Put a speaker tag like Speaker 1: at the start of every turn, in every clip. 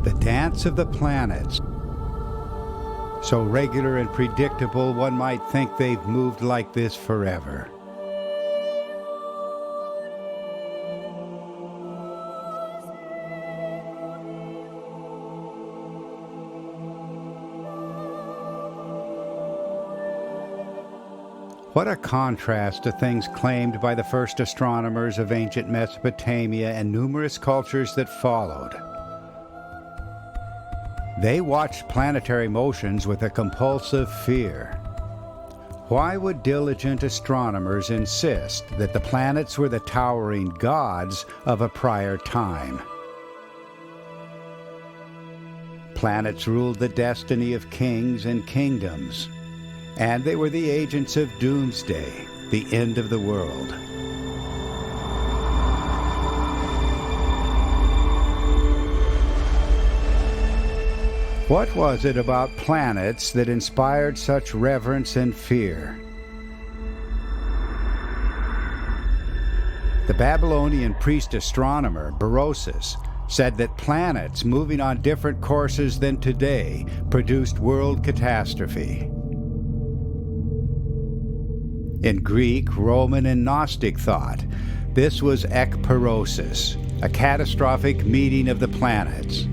Speaker 1: The dance of the planets. So regular and predictable, one might think they've moved like this forever. What a contrast to things claimed by the first astronomers of ancient Mesopotamia and numerous cultures that followed. They watched planetary motions with a compulsive fear. Why would diligent astronomers insist that the planets were the towering gods of a prior time? Planets ruled the destiny of kings and kingdoms, and they were the agents of doomsday, the end of the world. What was it about planets that inspired such reverence and fear? The Babylonian priest-astronomer Berosus said that planets moving on different courses than today produced world catastrophe. In Greek, Roman, and Gnostic thought, this was ekperosis, a catastrophic meeting of the planets.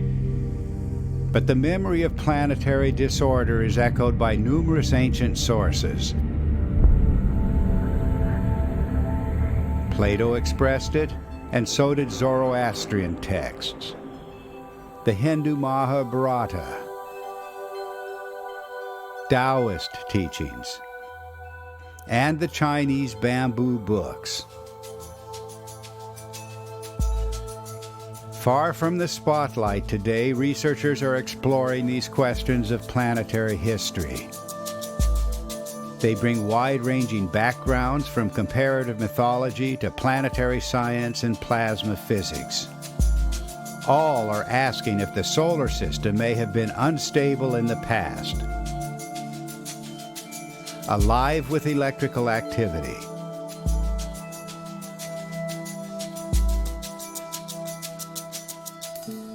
Speaker 1: But the memory of planetary disorder is echoed by numerous ancient sources. Plato expressed it, and so did Zoroastrian texts. The Hindu Mahabharata, Taoist teachings, and the Chinese bamboo books. Far from the spotlight today, researchers are exploring these questions of planetary history. They bring wide-ranging backgrounds from comparative mythology to planetary science and plasma physics. All are asking if the solar system may have been unstable in the past, alive with electrical activity.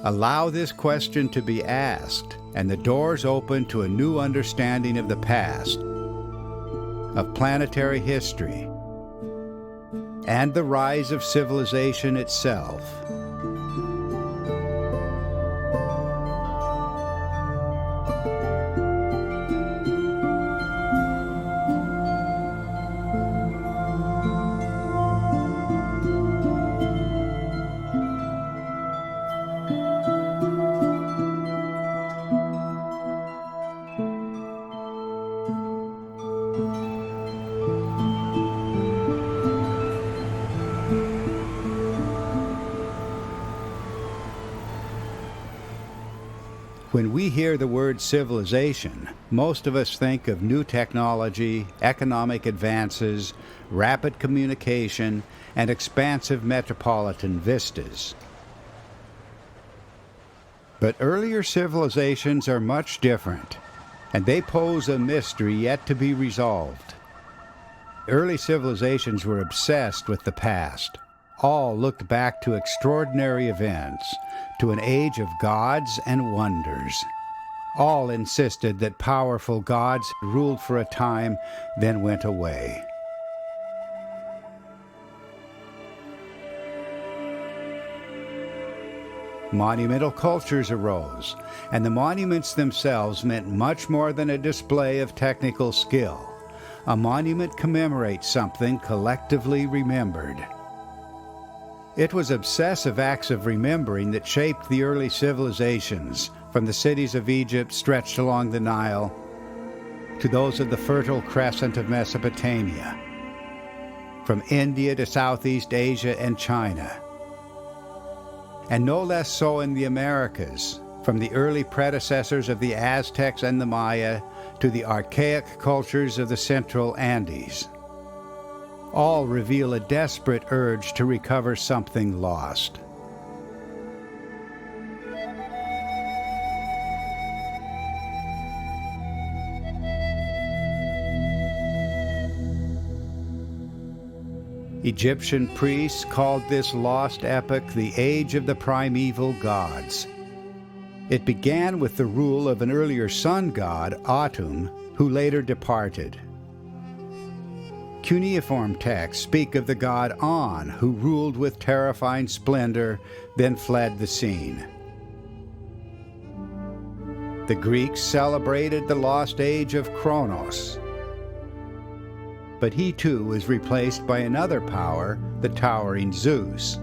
Speaker 1: Allow this question to be asked, and the doors open to a new understanding of the past, of planetary history, and the rise of civilization itself. When we hear the word civilization, most of us think of new technology, economic advances, rapid communication, and expansive metropolitan vistas. But earlier civilizations are much different, and they pose a mystery yet to be resolved. Early civilizations were obsessed with the past. All looked back to extraordinary events, to an age of gods and wonders. All insisted that powerful gods ruled for a time, then went away. Monumental cultures arose, and the monuments themselves meant much more than a display of technical skill. A monument commemorates something collectively remembered. It was obsessive acts of remembering that shaped the early civilizations, from the cities of Egypt stretched along the Nile to those of the Fertile Crescent of Mesopotamia, from India to Southeast Asia and China, and no less so in the Americas, from the early predecessors of the Aztecs and the Maya to the archaic cultures of the Central Andes. All reveal a desperate urge to recover something lost. Egyptian priests called this lost epoch the Age of the Primeval Gods. It began with the rule of an earlier sun god, Atum, who later departed. Cuneiform texts speak of the god On, who ruled with terrifying splendor, then fled the scene. The Greeks celebrated the lost age of Kronos, but he too was replaced by another power, the towering Zeus.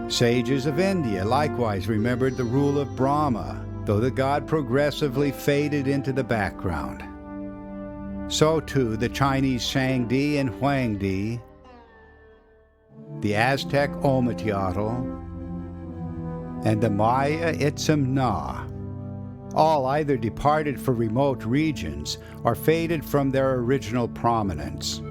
Speaker 1: Sages of India likewise remembered the rule of Brahma, though the god progressively faded into the background. So too the Chinese Shangdi and Huangdi, the Aztec Ometeotl, and the Maya Itzim Na, all either departed for remote regions or faded from their original prominence.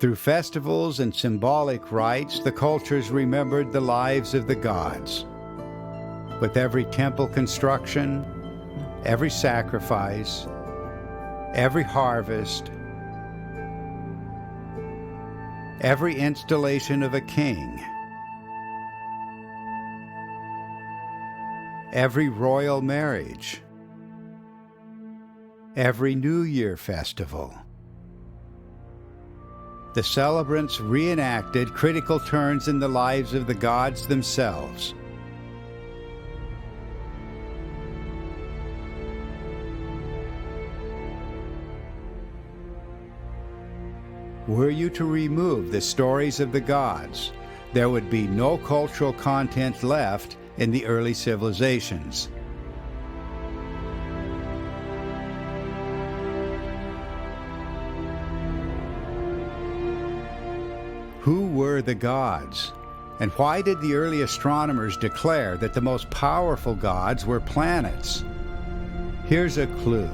Speaker 1: Through festivals and symbolic rites, the cultures remembered the lives of the gods. With every temple construction, every sacrifice, every harvest, every installation of a king, every royal marriage, every New Year festival, the celebrants reenacted critical turns in the lives of the gods themselves. Were you to remove the stories of the gods, there would be no cultural content left in the early civilizations. Who were the gods? And why did the early astronomers declare that the most powerful gods were planets? Here's a clue.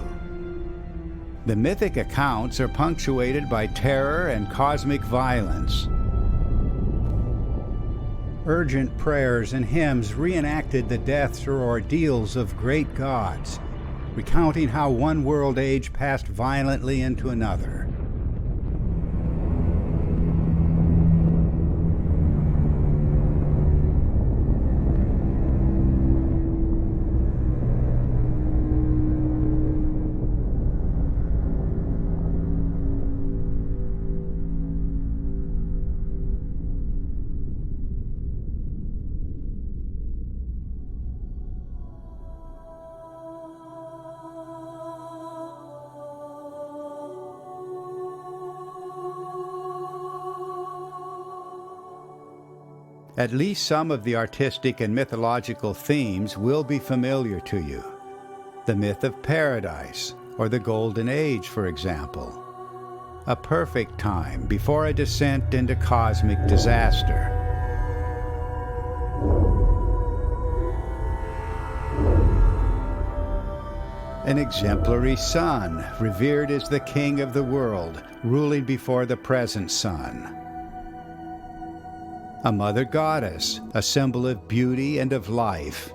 Speaker 1: The mythic accounts are punctuated by terror and cosmic violence. Urgent prayers and hymns reenacted the deaths or ordeals of great gods, recounting how one world age passed violently into another. At least some of the artistic and mythological themes will be familiar to you. The myth of paradise, or the Golden Age, for example. A perfect time before a descent into cosmic disaster. An exemplary sun, revered as the king of the world, ruling before the present sun. A mother goddess, a symbol of beauty and of life.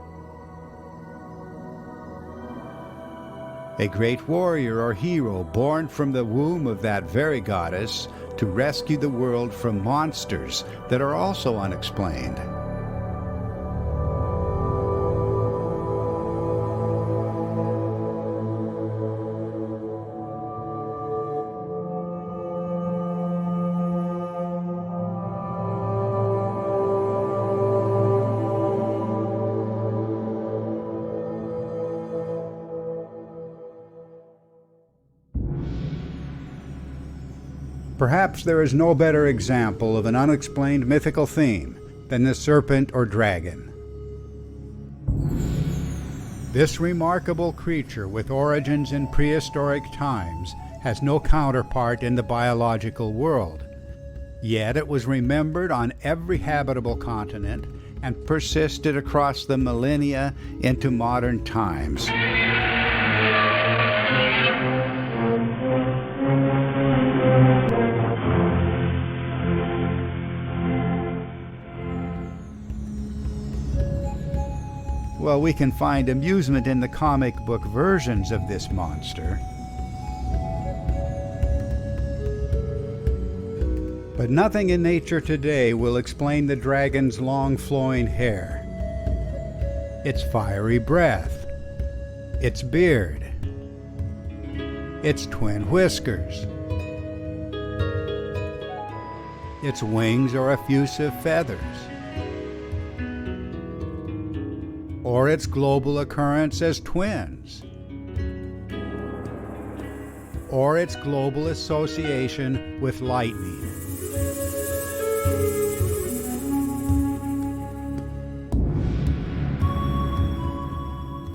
Speaker 1: A great warrior or hero born from the womb of that very goddess to rescue the world from monsters that are also unexplained. Perhaps there is no better example of an unexplained mythical theme than the serpent or dragon. This remarkable creature with origins in prehistoric times has no counterpart in the biological world. Yet it was remembered on every habitable continent and persisted across the millennia into modern times. Well, we can find amusement in the comic book versions of this monster. But nothing in nature today will explain the dragon's long flowing hair, its fiery breath, its beard, its twin whiskers, its wings or effusive feathers, or its global occurrence as twins, or its global association with lightning.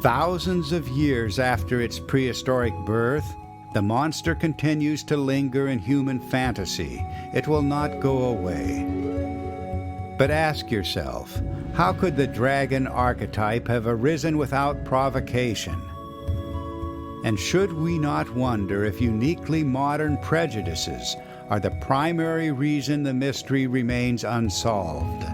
Speaker 1: Thousands of years after its prehistoric birth, the monster continues to linger in human fantasy. It will not go away. But ask yourself, how could the dragon archetype have arisen without provocation? And should we not wonder if uniquely modern prejudices are the primary reason the mystery remains unsolved?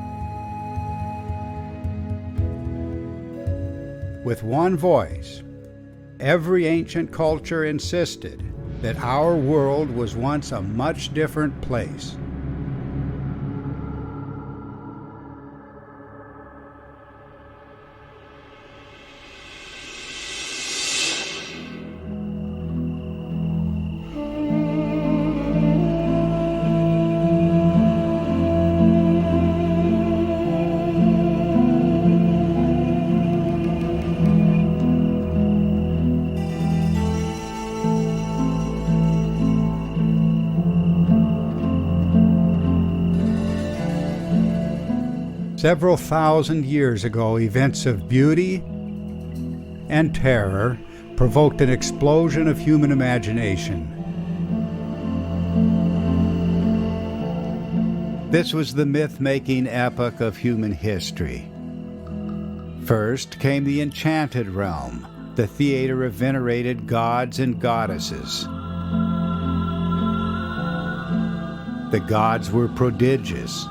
Speaker 1: With one voice, every ancient culture insisted that our world was once a much different place. Several thousand years ago, events of beauty and terror provoked an explosion of human imagination. This was the myth-making epoch of human history. First came the enchanted realm, the theater of venerated gods and goddesses. The gods were prodigious.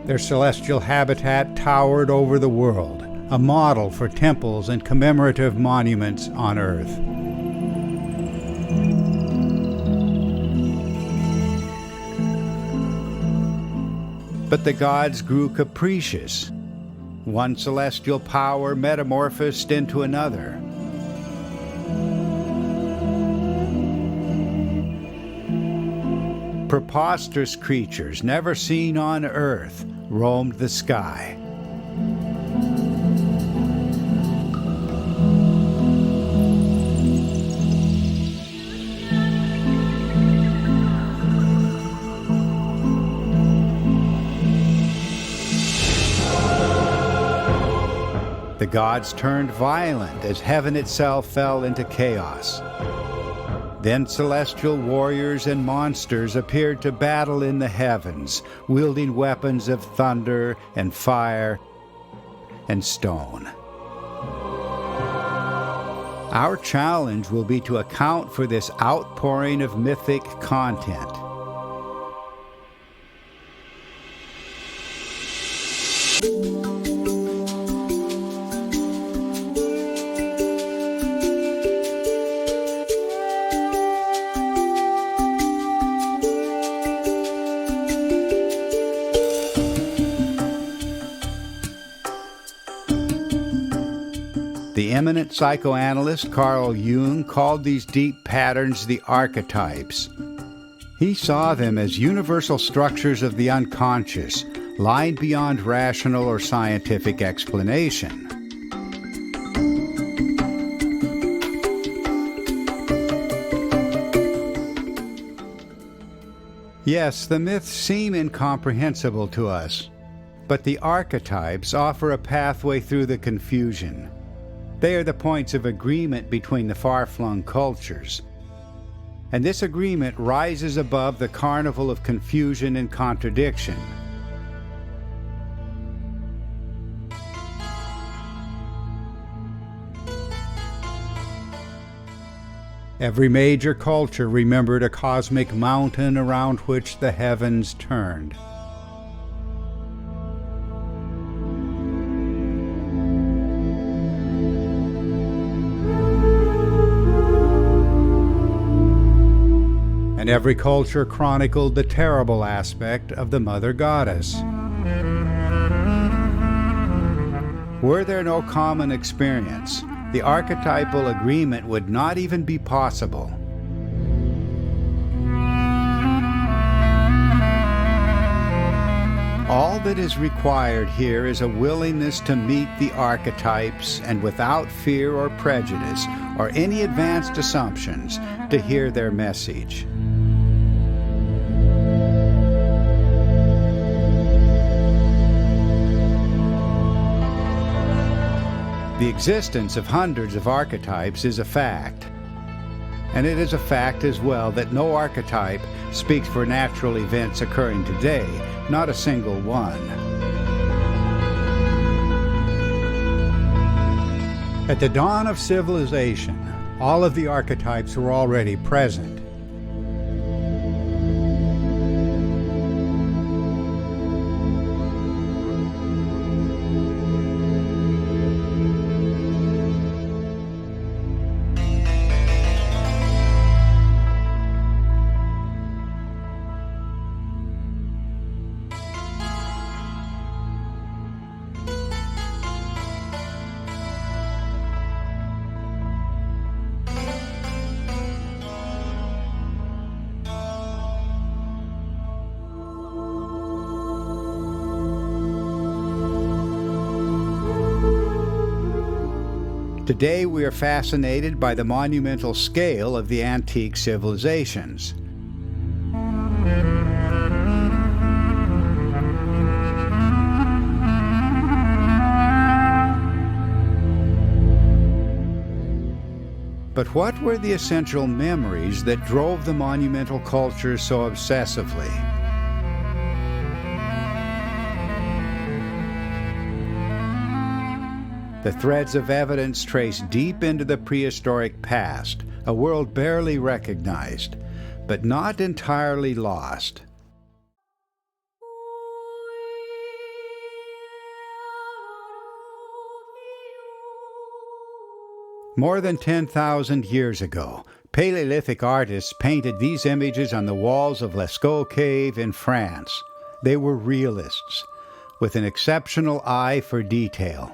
Speaker 1: Their celestial habitat towered over the world, a model for temples and commemorative monuments on Earth. But the gods grew capricious. One celestial power metamorphosed into another. Preposterous creatures never seen on Earth roamed the sky. The gods turned violent as heaven itself fell into chaos. Then celestial warriors and monsters appeared to battle in the heavens, wielding weapons of thunder and fire and stone. Our challenge will be to account for this outpouring of mythic content. The eminent psychoanalyst Carl Jung called these deep patterns the archetypes. He saw them as universal structures of the unconscious, lying beyond rational or scientific explanation. Yes, the myths seem incomprehensible to us, but the archetypes offer a pathway through the confusion. They are the points of agreement between the far-flung cultures. And this agreement rises above the carnival of confusion and contradiction. Every major culture remembered a cosmic mountain around which the heavens turned. And every culture chronicled the terrible aspect of the Mother Goddess. Were there no common experience, the archetypal agreement would not even be possible. All that is required here is a willingness to meet the archetypes and without fear or prejudice or any advanced assumptions to hear their message. The existence of hundreds of archetypes is a fact. And it is a fact as well that no archetype speaks for natural events occurring today, not a single one. At the dawn of civilization, all of the archetypes were already present. Today we are fascinated by the monumental scale of the antique civilizations. But what were the essential memories that drove the monumental culture so obsessively? The threads of evidence trace deep into the prehistoric past, a world barely recognized, but not entirely lost. More than 10,000 years ago, Paleolithic artists painted these images on the walls of Lascaux Cave in France. They were realists, with an exceptional eye for detail.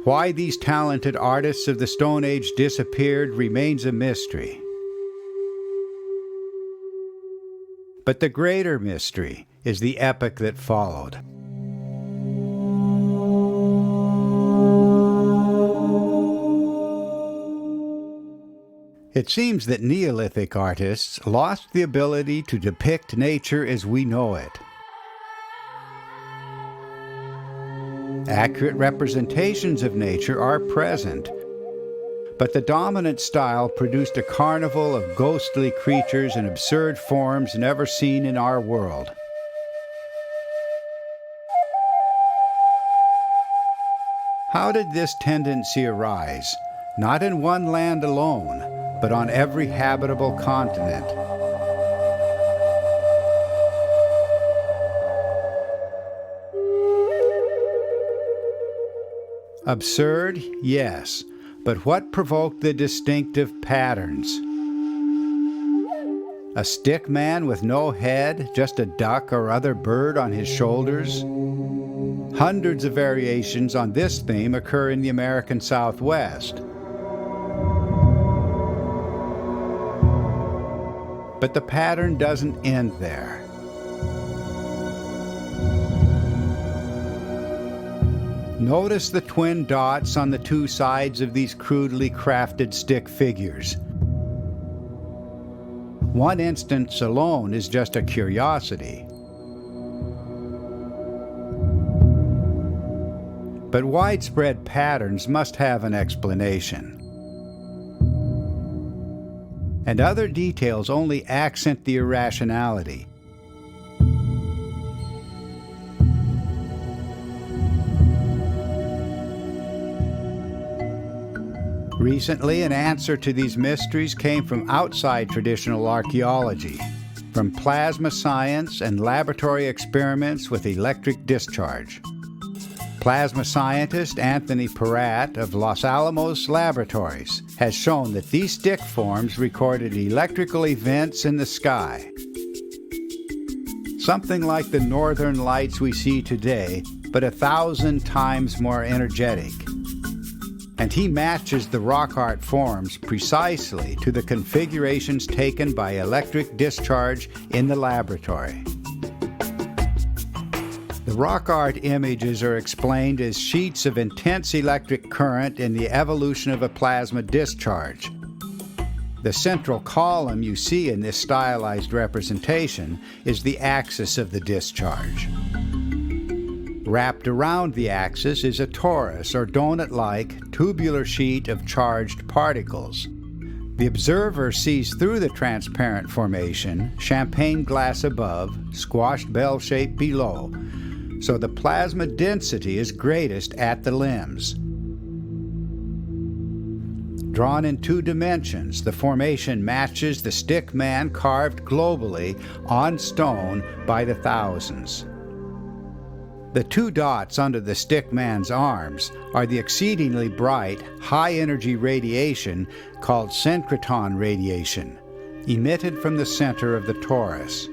Speaker 1: Why these talented artists of the Stone Age disappeared remains a mystery. But the greater mystery is the epoch that followed. It seems that Neolithic artists lost the ability to depict nature as we know it. Accurate representations of nature are present, but the dominant style produced a carnival of ghostly creatures and absurd forms never seen in our world. How did this tendency arise? Not in one land alone, but on every habitable continent. Absurd, yes, but what provoked the distinctive patterns? A stick man with no head, just a duck or other bird on his shoulders? Hundreds of variations on this theme occur in the American Southwest. But the pattern doesn't end there. Notice the twin dots on the two sides of these crudely crafted stick figures. One instance alone is just a curiosity. But widespread patterns must have an explanation. And other details only accent the irrationality. Recently, an answer to these mysteries came from outside traditional archaeology, from plasma science and laboratory experiments with electric discharge. Plasma scientist Anthony Peratt of Los Alamos Laboratories has shown that these stick forms recorded electrical events in the sky. Something like the northern lights we see today, but 1,000 times more energetic. And he matches the rock art forms precisely to the configurations taken by electric discharge in the laboratory. The rock art images are explained as sheets of intense electric current in the evolution of a plasma discharge. The central column you see in this stylized representation is the axis of the discharge. Wrapped around the axis is a torus or donut-like tubular sheet of charged particles. The observer sees through the transparent formation, champagne glass above, squashed bell shape below, so the plasma density is greatest at the limbs. Drawn in 2 dimensions, the formation matches the stick man carved globally on stone by the thousands. The 2 dots under the stick man's arms are the exceedingly bright, high-energy radiation called synchrotron radiation, emitted from the center of the torus.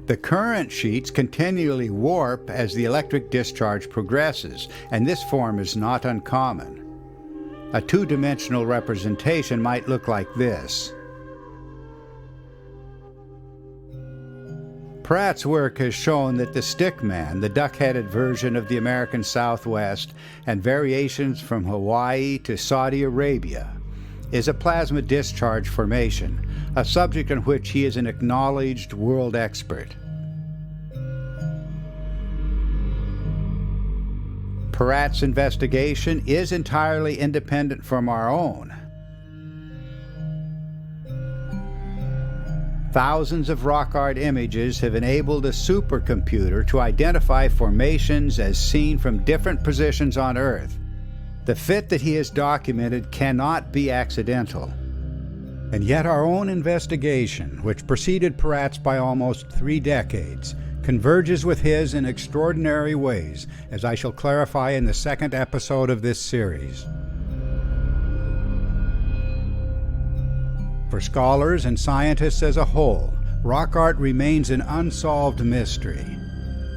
Speaker 1: The current sheets continually warp as the electric discharge progresses, and this form is not uncommon. A 2-dimensional representation might look like this. Peratt's work has shown that the stickman, the duck-headed version of the American Southwest, and variations from Hawaii to Saudi Arabia, is a plasma discharge formation, a subject on which he is an acknowledged world expert. Peratt's investigation is entirely independent from our own. Thousands of rock art images have enabled a supercomputer to identify formations as seen from different positions on Earth. The fit that he has documented cannot be accidental. And yet our own investigation, which preceded Peratt's by almost 3 decades, converges with his in extraordinary ways, as I shall clarify in the 2nd episode of this series. For scholars and scientists as a whole, rock art remains an unsolved mystery.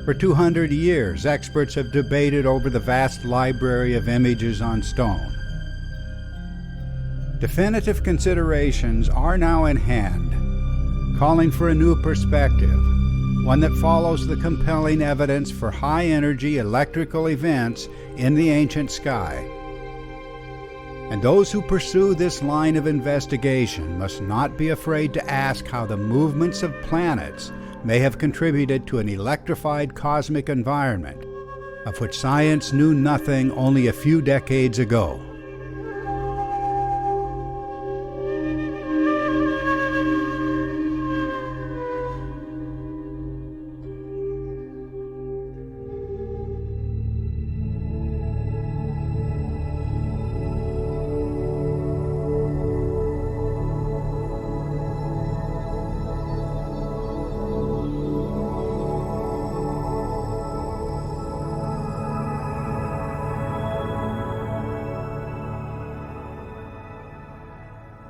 Speaker 1: For 200 years, experts have debated over the vast library of images on stone. Definitive considerations are now in hand, calling for a new perspective, one that follows the compelling evidence for high-energy electrical events in the ancient sky. And those who pursue this line of investigation must not be afraid to ask how the movements of planets may have contributed to an electrified cosmic environment, of which science knew nothing only a few decades ago.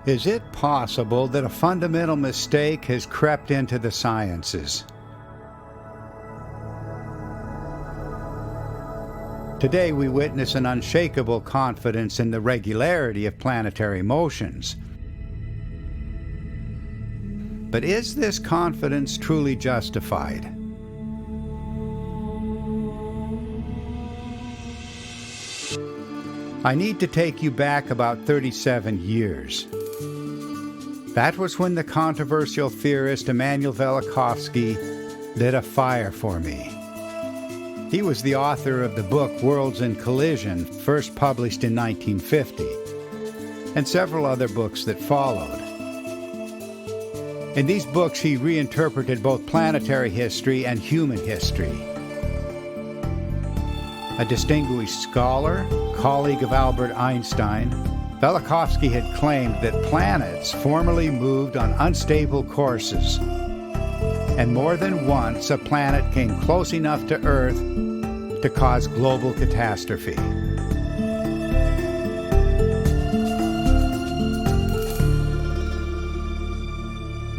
Speaker 1: Is it possible that a fundamental mistake has crept into the sciences? Today we witness an unshakable confidence in the regularity of planetary motions. But is this confidence truly justified? I need to take you back about 37 years. That was when the controversial theorist Immanuel Velikovsky lit a fire for me. He was the author of the book Worlds in Collision, first published in 1950, and several other books that followed. In these books, he reinterpreted both planetary history and human history. A distinguished scholar, colleague of Albert Einstein, Velikovsky had claimed that planets formerly moved on unstable courses, and more than once a planet came close enough to Earth to cause global catastrophe.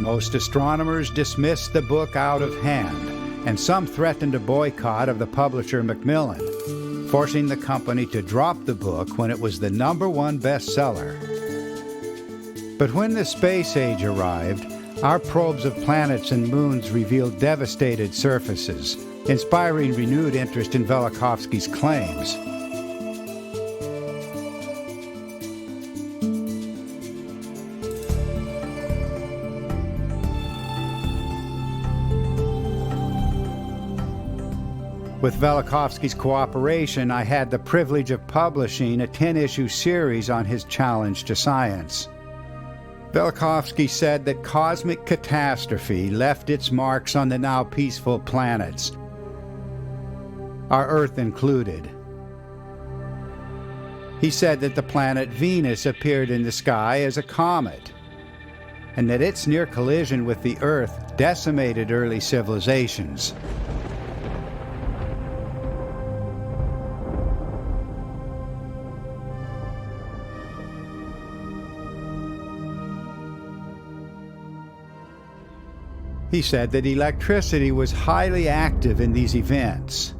Speaker 1: Most astronomers dismissed the book out of hand, and some threatened a boycott of the publisher Macmillan, forcing the company to drop the book when it was the #1 bestseller. But when the space age arrived, our probes of planets and moons revealed devastated surfaces, inspiring renewed interest in Velikovsky's claims. With Velikovsky's cooperation, I had the privilege of publishing a 10-issue series on his challenge to science. Velikovsky said that cosmic catastrophe left its marks on the now peaceful planets, our Earth included. He said that the planet Venus appeared in the sky as a comet, and that its near collision with the Earth decimated early civilizations. He said that electricity was highly active in these events.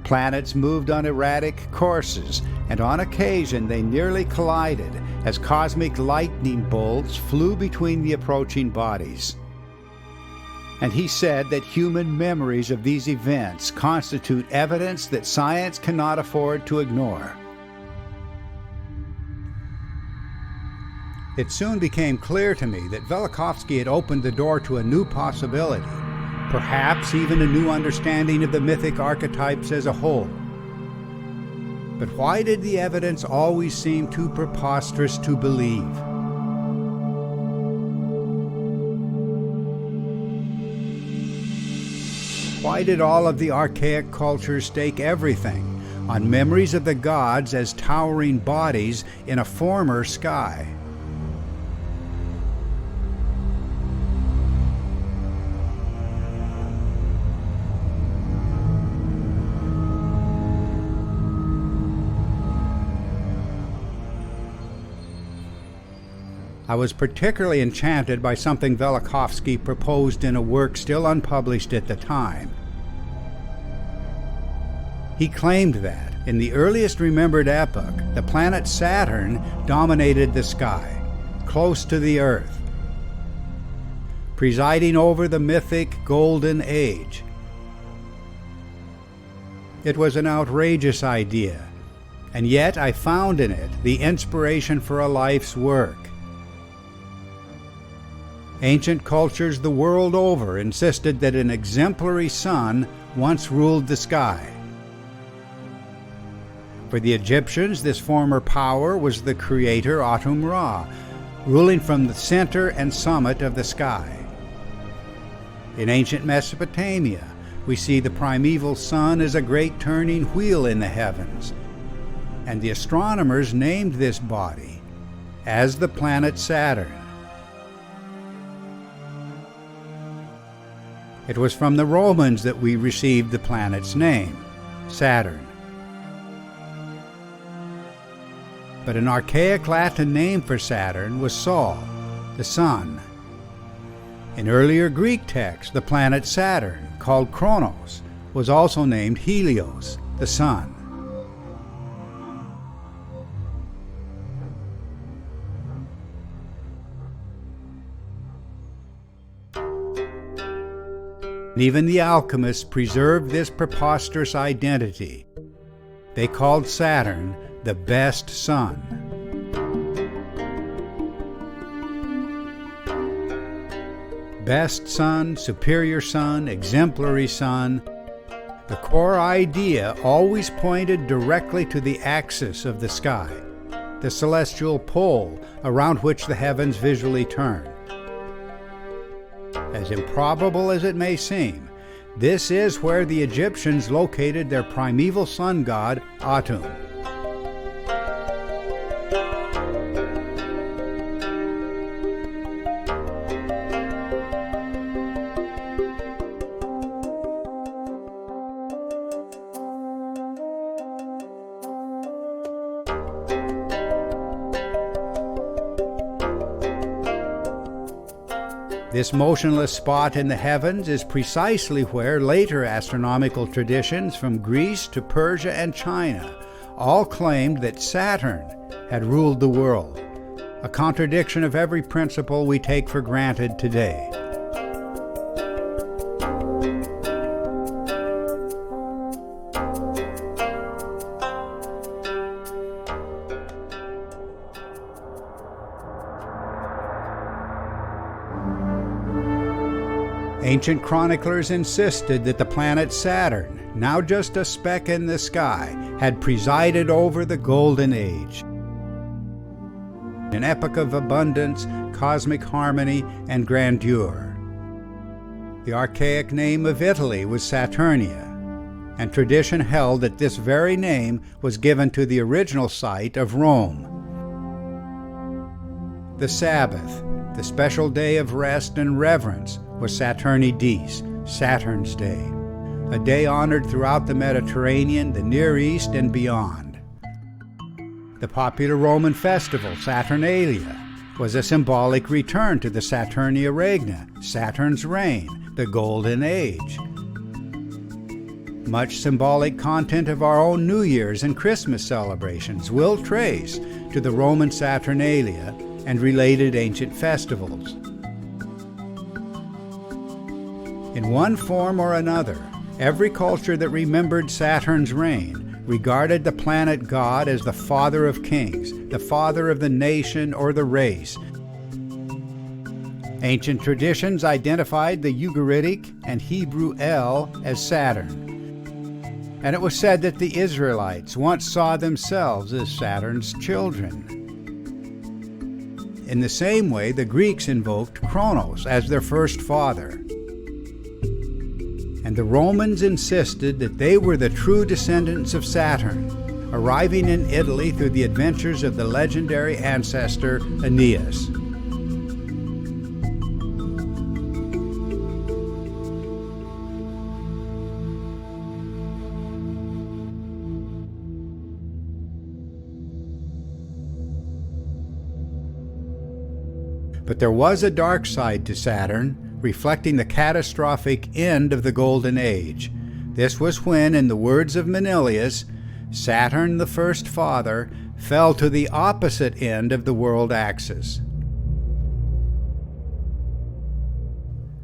Speaker 1: Planets moved on erratic courses, and on occasion they nearly collided as cosmic lightning bolts flew between the approaching bodies. And he said that human memories of these events constitute evidence that science cannot afford to ignore. It soon became clear to me that Velikovsky had opened the door to a new possibility, perhaps even a new understanding of the mythic archetypes as a whole. But why did the evidence always seem too preposterous to believe? Why did all of the archaic cultures stake everything on memories of the gods as towering bodies in a former sky? I was particularly enchanted by something Velikovsky proposed in a work still unpublished at the time. He claimed that, in the earliest remembered epoch, the planet Saturn dominated the sky, close to the Earth, presiding over the mythic Golden Age. It was an outrageous idea, and yet I found in it the inspiration for a life's work. Ancient cultures the world over insisted that an exemplary sun once ruled the sky. For the Egyptians, this former power was the creator Atum-Ra, ruling from the center and summit of the sky. In ancient Mesopotamia, we see the primeval sun as a great turning wheel in the heavens, and the astronomers named this body as the planet Saturn. It was from the Romans that we received the planet's name, Saturn. But an archaic Latin name for Saturn was Sol, the sun. In earlier Greek texts, the planet Saturn, called Kronos, was also named Helios, the sun. Even the alchemists preserved this preposterous identity. They called Saturn the best sun. Best sun, superior sun, exemplary sun. The core idea always pointed directly to the axis of the sky, the celestial pole around which the heavens visually turn. As improbable as it may seem, this is where the Egyptians located their primeval sun god, Atum. This motionless spot in the heavens is precisely where later astronomical traditions from Greece to Persia and China all claimed that Saturn had ruled the world, a contradiction of every principle we take for granted today. Ancient chroniclers insisted that the planet Saturn, now just a speck in the sky, had presided over the Golden Age, an epoch of abundance, cosmic harmony, and grandeur. The archaic name of Italy was Saturnia, and tradition held that this very name was given to the original site of Rome. The Sabbath, the special day of rest and reverence, was Saturni Dies, Saturn's Day, a day honored throughout the Mediterranean, the Near East, and beyond. The popular Roman festival, Saturnalia, was a symbolic return to the Saturnia Regna, Saturn's reign, the Golden Age. Much symbolic content of our own New Year's and Christmas celebrations will trace to the Roman Saturnalia and related ancient festivals. In one form or another, every culture that remembered Saturn's reign regarded the planet god as the father of kings, the father of the nation or the race. Ancient traditions identified the Ugaritic and Hebrew El as Saturn, and it was said that the Israelites once saw themselves as Saturn's children. In the same way, the Greeks invoked Kronos as their first father. And the Romans insisted that they were the true descendants of Saturn, arriving in Italy through the adventures of the legendary ancestor Aeneas. But there was a dark side to Saturn, reflecting the catastrophic end of the Golden Age. This was when, in the words of Manilius, Saturn, the first father, fell to the opposite end of the world axis.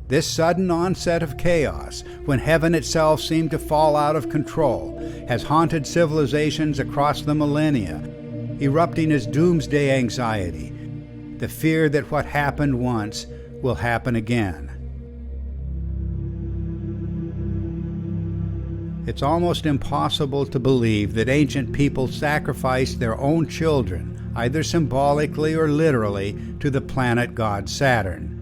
Speaker 1: This sudden onset of chaos, when heaven itself seemed to fall out of control, has haunted civilizations across the millennia, erupting as doomsday anxiety, the fear that what happened once will happen again. It's almost impossible to believe that ancient people sacrificed their own children, either symbolically or literally, to the planet god Saturn.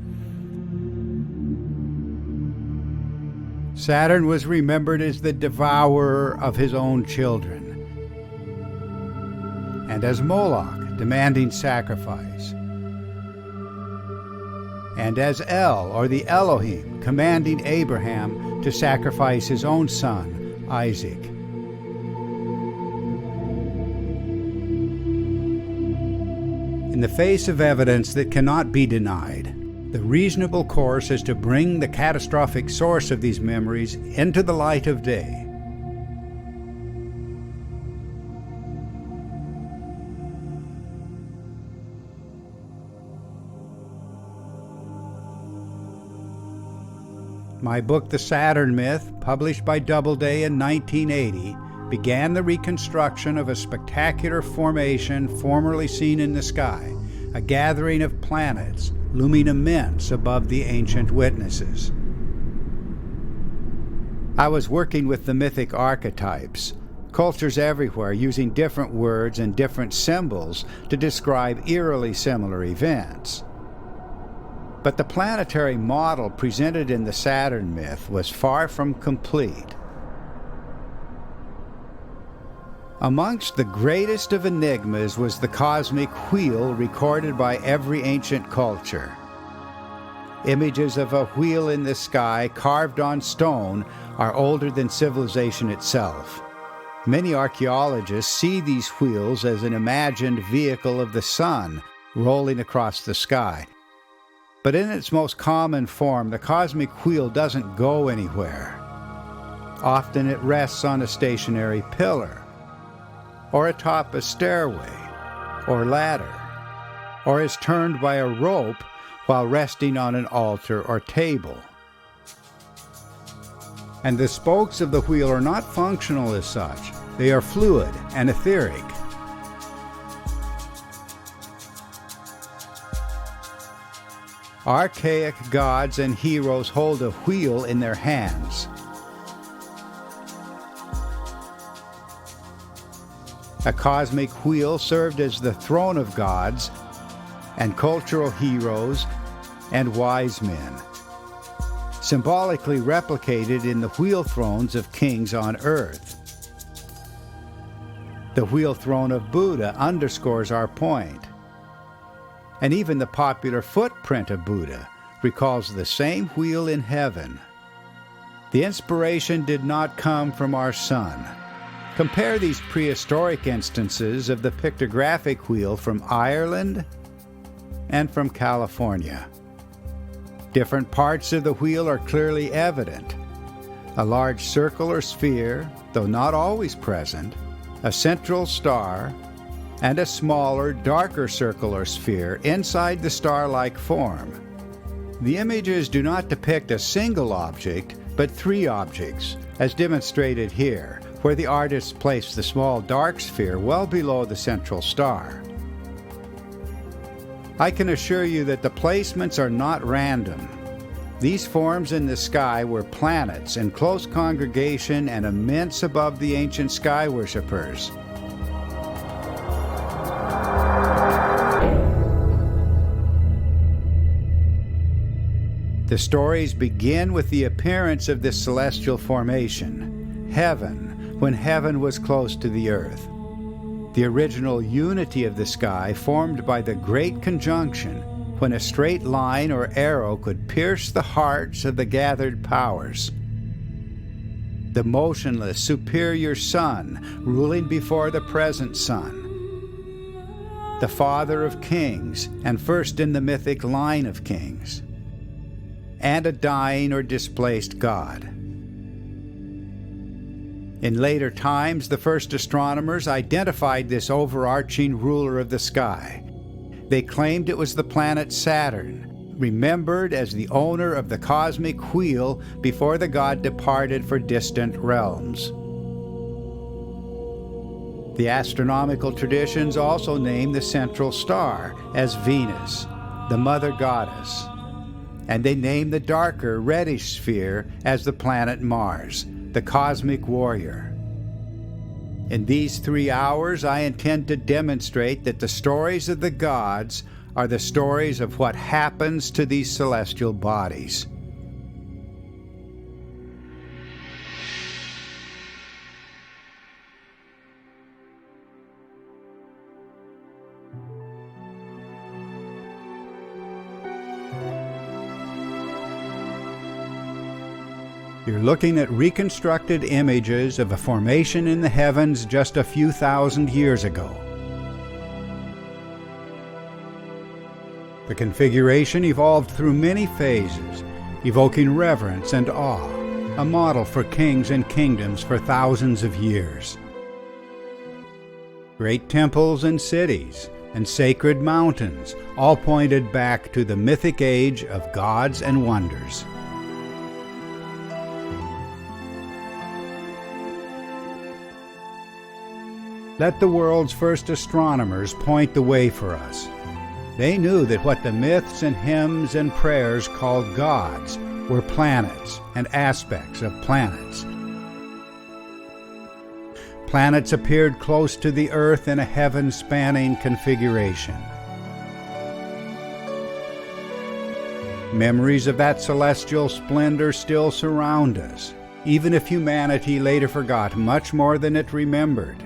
Speaker 1: Saturn was remembered as the devourer of his own children, and as Moloch, demanding sacrifice, and as El, or the Elohim, commanding Abraham to sacrifice his own son, Isaac. In the face of evidence that cannot be denied, the reasonable course is to bring the catastrophic source of these memories into the light of day. My book, The Saturn Myth, published by Doubleday in 1980, began the reconstruction of a spectacular formation formerly seen in the sky, a gathering of planets looming immense above the ancient witnesses. I was working with the mythic archetypes, cultures everywhere using different words and different symbols to describe eerily similar events. But the planetary model presented in the Saturn myth was far from complete. Amongst the greatest of enigmas was the cosmic wheel recorded by every ancient culture. Images of a wheel in the sky carved on stone are older than civilization itself. Many archaeologists see these wheels as an imagined vehicle of the sun rolling across the sky. But in its most common form, the cosmic wheel doesn't go anywhere. Often it rests on a stationary pillar, or atop a stairway, or ladder, or is turned by a rope while resting on an altar or table. And the spokes of the wheel are not functional as such. They are fluid and etheric. Archaic gods and heroes hold a wheel in their hands. A cosmic wheel served as the throne of gods and cultural heroes and wise men, symbolically replicated in the wheel thrones of kings on earth. The wheel throne of Buddha underscores our point. And even the popular footprint of Buddha recalls the same wheel in heaven. The inspiration did not come from our sun. Compare these prehistoric instances of the pictographic wheel from Ireland and from California. Different parts of the wheel are clearly evident. A large circle or sphere, though not always present, a central star, and a smaller, darker circle or sphere inside the star-like form. The images do not depict a single object, but three objects, as demonstrated here, where the artists place the small dark sphere well below the central star. I can assure you that the placements are not random. These forms in the sky were planets in close congregation and immense above the ancient sky worshippers. The stories begin with the appearance of this celestial formation, heaven, when heaven was close to the earth. The original unity of the sky formed by the Great Conjunction, when a straight line or arrow could pierce the hearts of the gathered powers. The motionless, superior sun, ruling before the present sun. The father of kings, and first in the mythic line of kings. And a dying or displaced god. In later times, the first astronomers identified this overarching ruler of the sky. They claimed it was the planet Saturn, remembered as the owner of the cosmic wheel before the god departed for distant realms. The astronomical traditions also name the central star as Venus, the mother goddess, and they name the darker reddish sphere as the planet Mars, the cosmic warrior. In these 3 hours, I intend to demonstrate that the stories of the gods are the stories of what happens to these celestial bodies. You're looking at reconstructed images of a formation in the heavens just a few thousand years ago. The configuration evolved through many phases, evoking reverence and awe, a model for kings and kingdoms for thousands of years. Great temples and cities, and sacred mountains all pointed back to the mythic age of gods and wonders. Let the world's first astronomers point the way for us. They knew that what the myths and hymns and prayers called gods were planets and aspects of planets. Planets appeared close to the Earth in a heaven-spanning configuration. Memories of that celestial splendor still surround us, even if humanity later forgot much more than it remembered.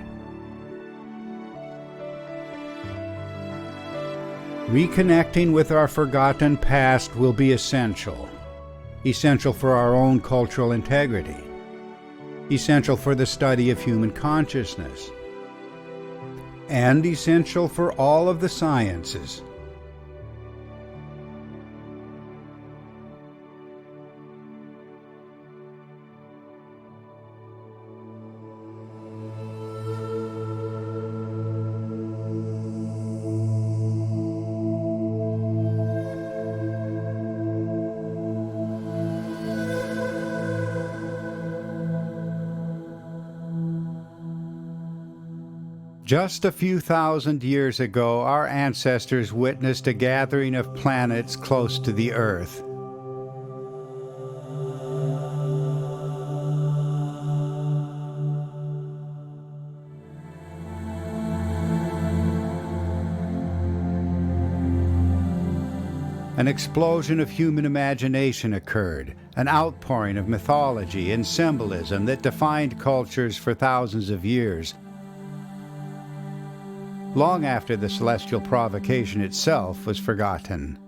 Speaker 1: Reconnecting with our forgotten past will be essential for our own cultural integrity, essential for the study of human consciousness, and essential for all of the sciences. Just a few thousand years ago, our ancestors witnessed a gathering of planets close to the Earth. An explosion of human imagination occurred, an outpouring of mythology and symbolism that defined cultures for thousands of years, long after the celestial provocation itself was forgotten.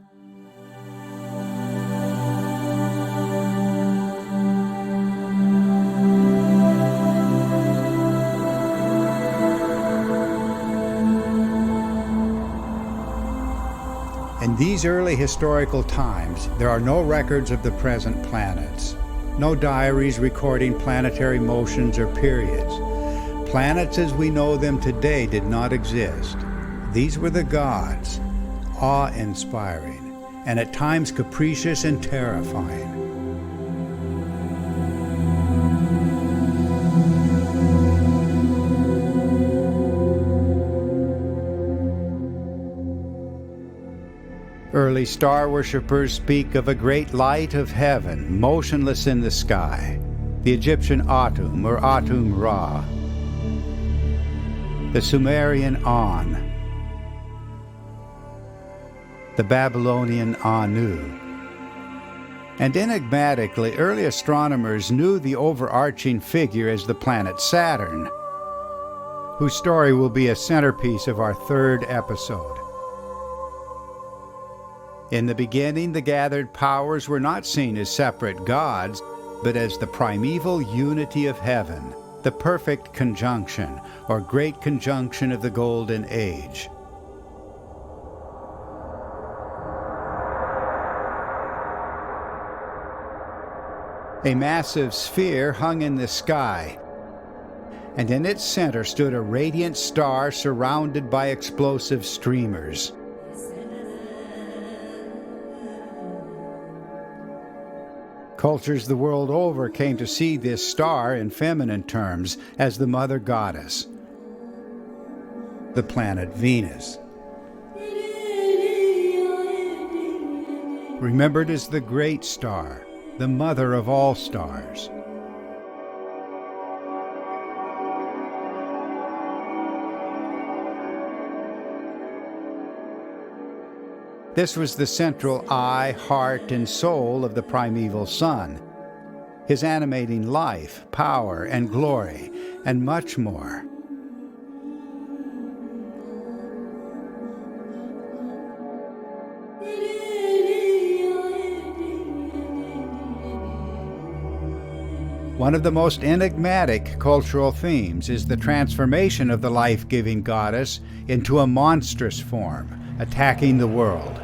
Speaker 1: In these early historical times, there are no records of the present planets, no diaries recording planetary motions or periods. Planets as we know them today did not exist. These were the gods, awe-inspiring, and at times capricious and terrifying. Early star worshippers speak of a great light of heaven, motionless in the sky, the Egyptian Atum or Atum Ra, the Sumerian An, the Babylonian Anu. And enigmatically, early astronomers knew the overarching figure as the planet Saturn, whose story will be a centerpiece of our third episode. In the beginning, the gathered powers were not seen as separate gods, but as the primeval unity of heaven, the perfect conjunction, or great conjunction of the Golden Age. A massive sphere hung in the sky, and in its center stood a radiant star surrounded by explosive streamers. Cultures the world over came to see this star in feminine terms as the mother goddess, the planet Venus. Remembered as the great star, the mother of all stars. This was the central eye, heart, and soul of the primeval sun, his animating life, power, and glory, and much more. One of the most enigmatic cultural themes is the transformation of the life-giving goddess into a monstrous form, attacking the world.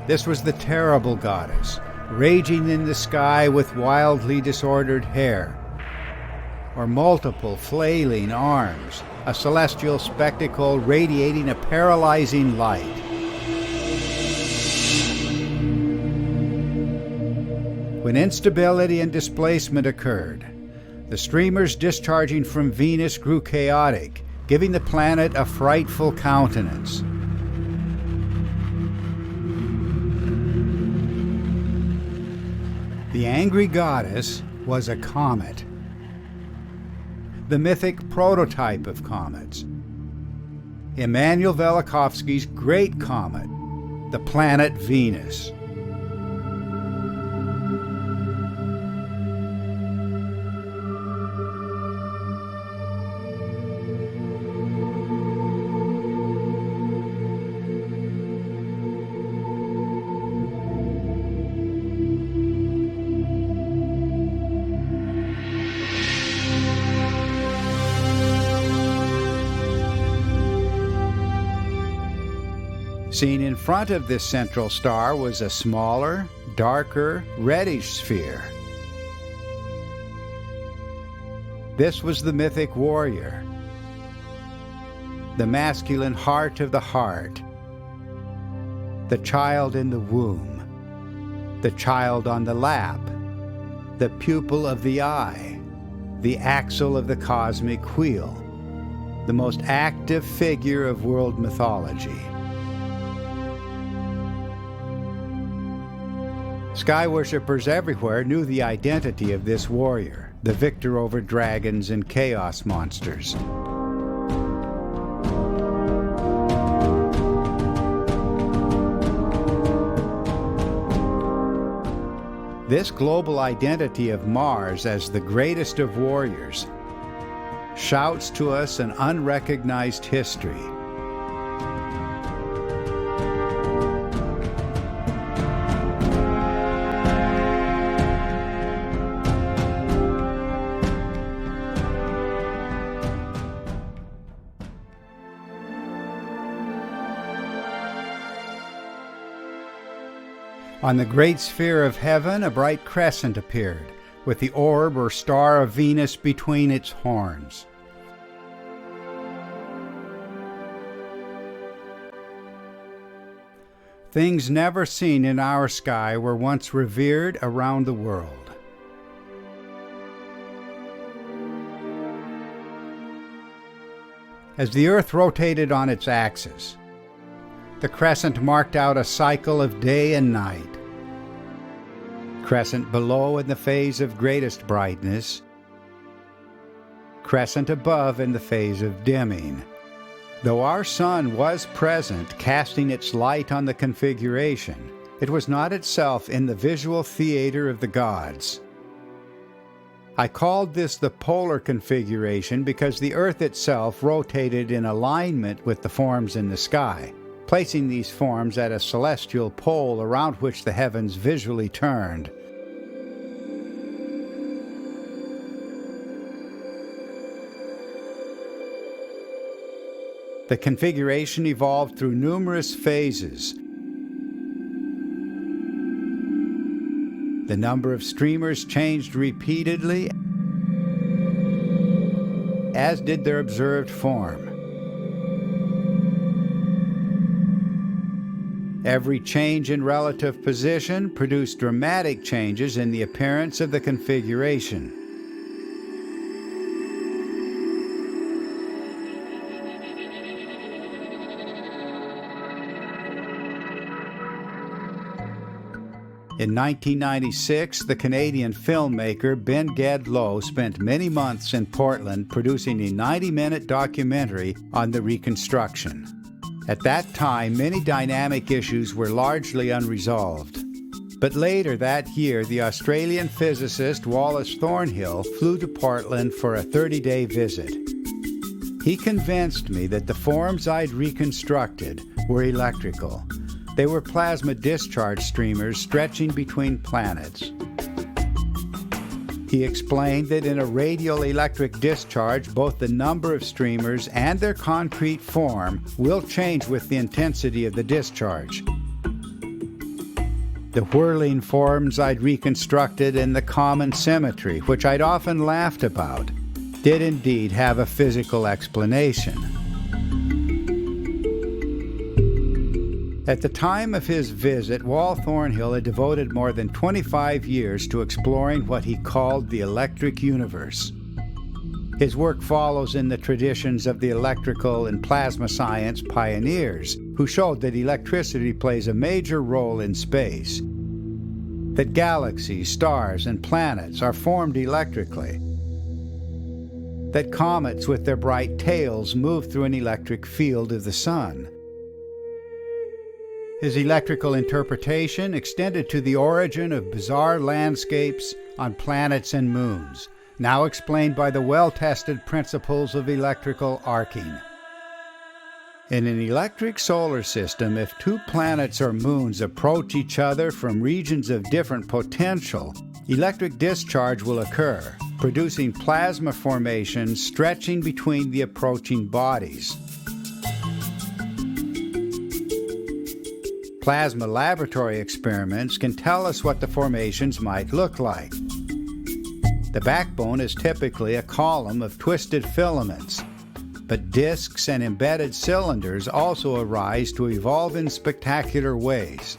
Speaker 1: This was the terrible goddess, raging in the sky with wildly disordered hair, or multiple flailing arms, a celestial spectacle radiating a paralyzing light. When instability and displacement occurred, the streamers discharging from Venus grew chaotic, giving the planet a frightful countenance. The angry goddess was a comet, the mythic prototype of comets. Immanuel Velikovsky's great comet, the planet Venus. Seen in front of this central star was a smaller, darker, reddish sphere. This was the mythic warrior, the masculine heart of the heart, the child in the womb, the child on the lap, the pupil of the eye, the axle of the cosmic wheel, the most active figure of world mythology. Sky worshippers everywhere knew the identity of this warrior, the victor over dragons and chaos monsters. This global identity of Mars as the greatest of warriors shouts to us an unrecognized history. On the great sphere of heaven, a bright crescent appeared, with the orb or star of Venus between its horns. Things never seen in our sky were once revered around the world. As the Earth rotated on its axis, the crescent marked out a cycle of day and night. Crescent below in the phase of greatest brightness, crescent above in the phase of dimming. Though our sun was present, casting its light on the configuration, it was not itself in the visual theater of the gods. I called this the polar configuration because the Earth itself rotated in alignment with the forms in the sky, placing these forms at a celestial pole around which the heavens visually turned. The configuration evolved through numerous phases. The number of streamers changed repeatedly, as did their observed form. Every change in relative position produced dramatic changes in the appearance of the configuration. In 1996, the Canadian filmmaker Ben Gadlow spent many months in Portland producing a 90-minute documentary on the reconstruction. At that time, many dynamic issues were largely unresolved. But later that year, the Australian physicist Wallace Thornhill flew to Portland for a 30-day visit. He convinced me that the forms I'd reconstructed were electrical. They were plasma discharge streamers stretching between planets. He explained that in a radial electric discharge, both the number of streamers and their concrete form will change with the intensity of the discharge. The whirling forms I'd reconstructed and the common symmetry, which I'd often laughed about, did indeed have a physical explanation. At the time of his visit, Wal Thornhill had devoted more than 25 years to exploring what he called the electric universe. His work follows in the traditions of the electrical and plasma science pioneers, who showed that electricity plays a major role in space. that galaxies, stars, and planets are formed electrically, that comets with their bright tails move through an electric field of the sun. His electrical interpretation extended to the origin of bizarre landscapes on planets and moons, now explained by the well-tested principles of electrical arcing. In an electric solar system, if two planets or moons approach each other from regions of different potential, electric discharge will occur, producing plasma formations stretching between the approaching bodies. Plasma laboratory experiments can tell us what the formations might look like. The backbone is typically a column of twisted filaments, but disks and embedded cylinders also arise to evolve in spectacular ways.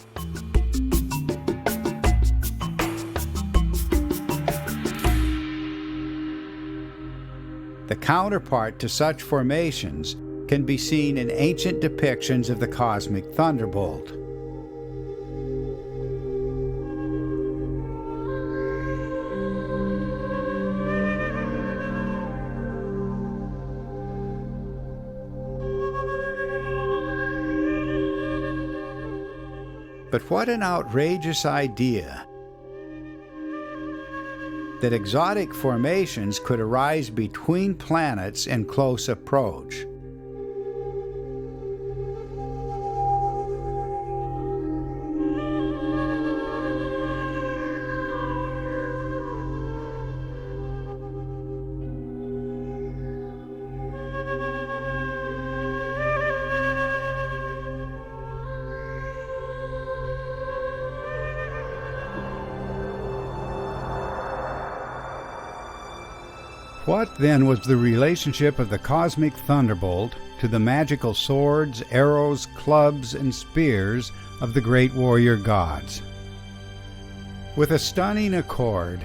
Speaker 1: The counterpart to such formations can be seen in ancient depictions of the cosmic thunderbolt. But what an outrageous idea that exotic formations could arise between planets in close approach. What then was the relationship of the cosmic thunderbolt to the magical swords, arrows, clubs, and spears of the great warrior gods? With a stunning accord,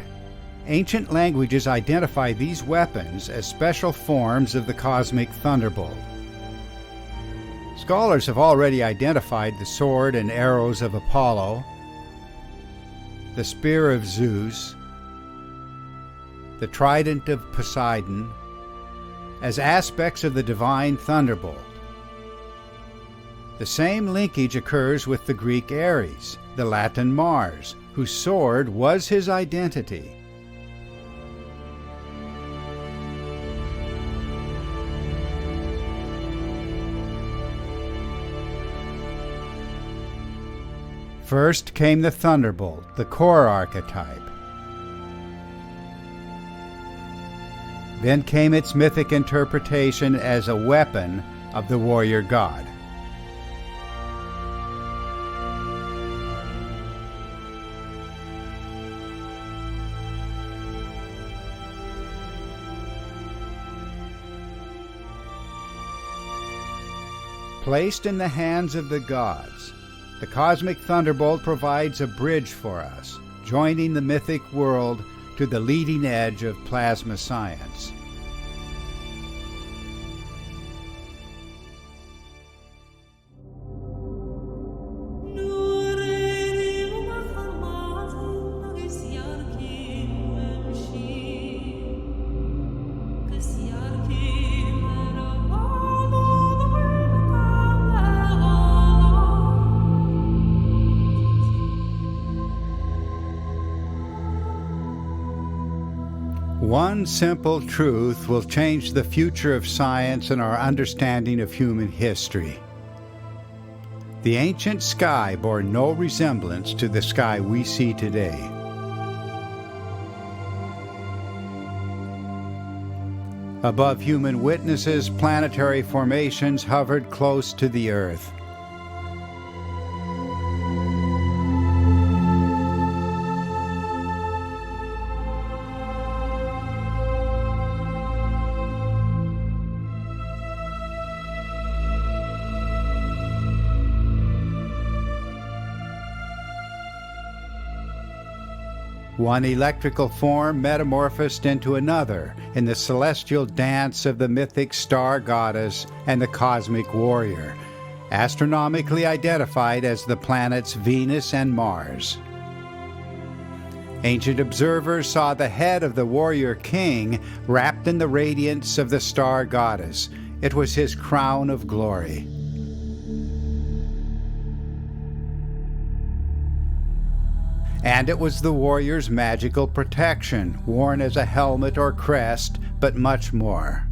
Speaker 1: ancient languages identify these weapons as special forms of the cosmic thunderbolt. Scholars have already identified the sword and arrows of Apollo, the spear of Zeus, the trident of Poseidon, as aspects of the divine thunderbolt. The same linkage occurs with the Greek Ares, the Latin Mars, whose sword was his identity. First came the thunderbolt, the core archetype. Then came its mythic interpretation as a weapon of the warrior god. Placed in the hands of the gods, the cosmic thunderbolt provides a bridge for us, joining the mythic world to the leading edge of plasma science. One simple truth will change the future of science and our understanding of human history. The ancient sky bore no resemblance to the sky we see today. Above human witnesses, planetary formations hovered close to the Earth. One electrical form metamorphosed into another in the celestial dance of the mythic star goddess and the cosmic warrior, astronomically identified as the planets Venus and Mars. Ancient observers saw the head of the warrior king wrapped in the radiance of the star goddess. It was his crown of glory. And it was the warrior's magical protection, worn as a helmet or crest, but much more.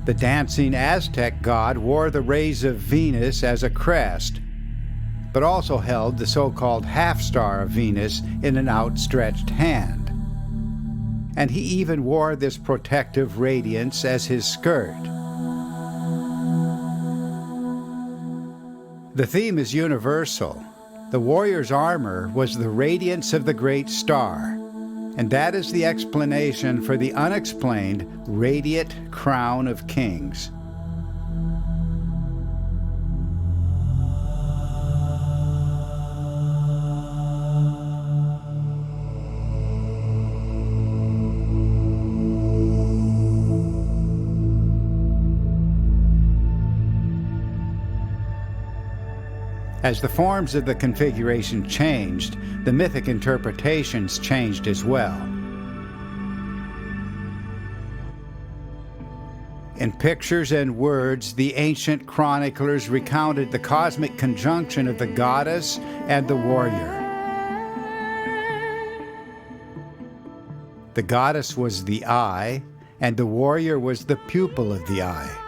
Speaker 1: The dancing Aztec god wore the rays of Venus as a crest, but also held the so-called half-star of Venus in an outstretched hand. And he even wore this protective radiance as his skirt. The theme is universal. The warrior's armor was the radiance of the great star, and that is the explanation for the unexplained radiant crown of kings. As the forms of the configuration changed, the mythic interpretations changed as well. In pictures and words, the ancient chroniclers recounted the cosmic conjunction of the goddess and the warrior. The goddess was the eye, and the warrior was the pupil of the eye.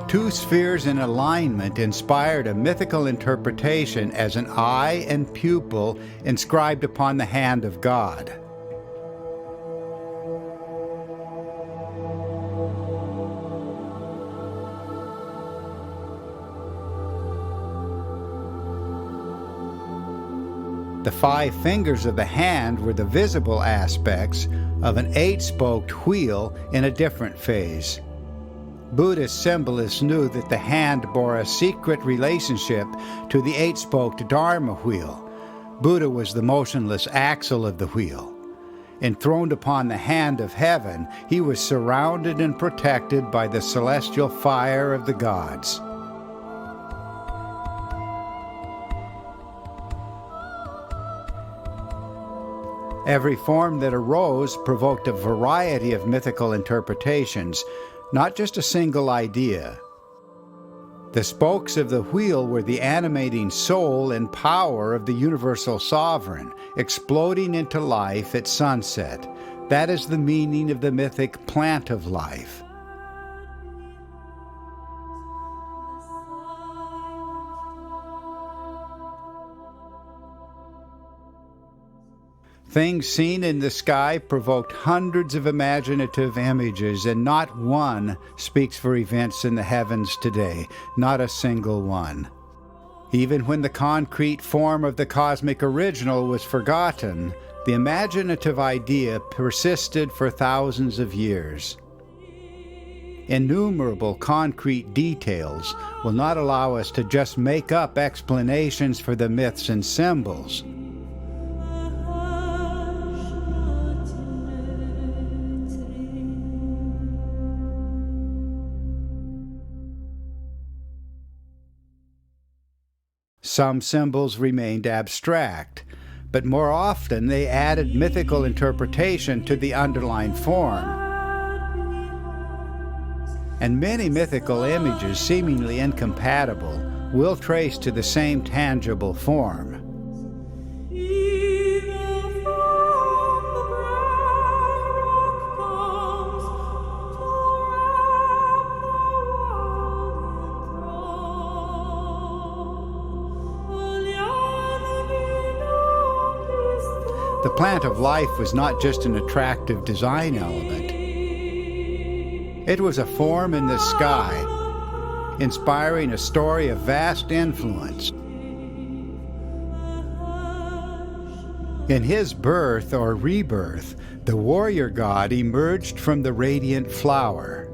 Speaker 1: Two spheres in alignment inspired a mythical interpretation as an eye and pupil inscribed upon the hand of God. The 5 fingers of the hand were the visible aspects of an 8-spoked wheel in a different phase. Buddhist symbolists knew that the hand bore a secret relationship to the 8-spoked Dharma wheel. Buddha was the motionless axle of the wheel. Enthroned upon the hand of heaven, he was surrounded and protected by the celestial fire of the gods. Every form that arose provoked a variety of mythical interpretations, not just a single idea. The spokes of the wheel were the animating soul and power of the universal sovereign, exploding into life at sunset. That is the meaning of the mythic plant of life. Things seen in the sky provoked hundreds of imaginative images, and not one speaks for events in the heavens today, not a single one. Even when the concrete form of the cosmic original was forgotten, the imaginative idea persisted for thousands of years. Innumerable concrete details will not allow us to just make up explanations for the myths and symbols. Some symbols remained abstract, but more often they added mythical interpretation to the underlying form. And many mythical images, seemingly incompatible, will trace to the same tangible form. The plant of life was not just an attractive design element. It was a form in the sky, inspiring a story of vast influence. In his birth or rebirth, the warrior god emerged from the radiant flower.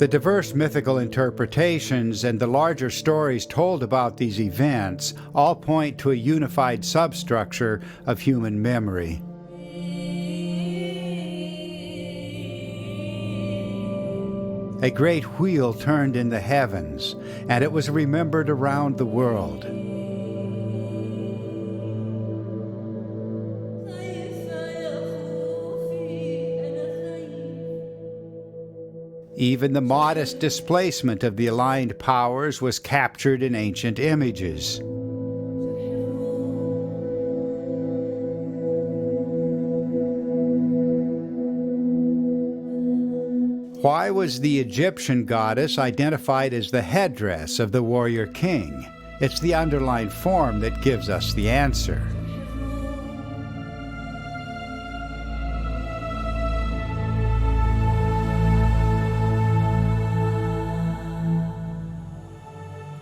Speaker 1: The diverse mythical interpretations and the larger stories told about these events all point to a unified substructure of human memory. A great wheel turned in the heavens, and it was remembered around the world. Even the modest displacement of the aligned powers was captured in ancient images. Why was the Egyptian goddess identified as the headdress of the warrior king? It's the underlying form that gives us the answer.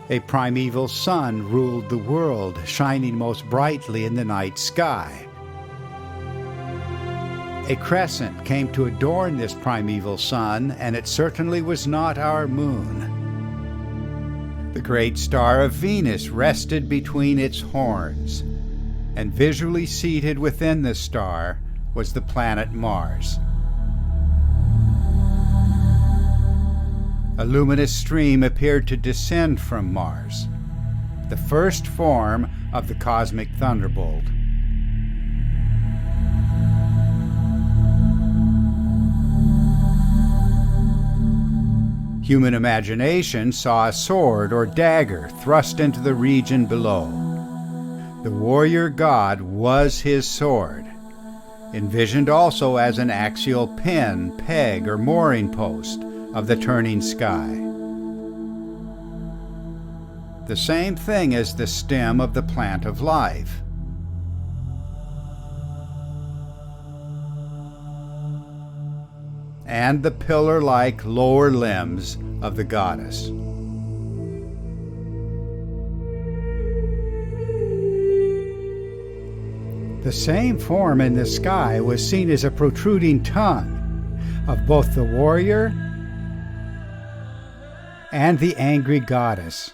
Speaker 1: A primeval sun ruled the world, shining most brightly in the night sky. A crescent came to adorn this primeval sun, and it certainly was not our moon. The great star of Venus rested between its horns, and visually seated within the star was the planet Mars. A luminous stream appeared to descend from Mars, the first form of the cosmic thunderbolt. Human imagination saw a sword or dagger thrust into the region below. The warrior god was his sword, envisioned also as an axial pin, peg, or mooring post of the turning sky. The same thing as the stem of the plant of life. And the pillar-like lower limbs of the goddess. The same form in the sky was seen as a protruding tongue of both the warrior and the angry goddess.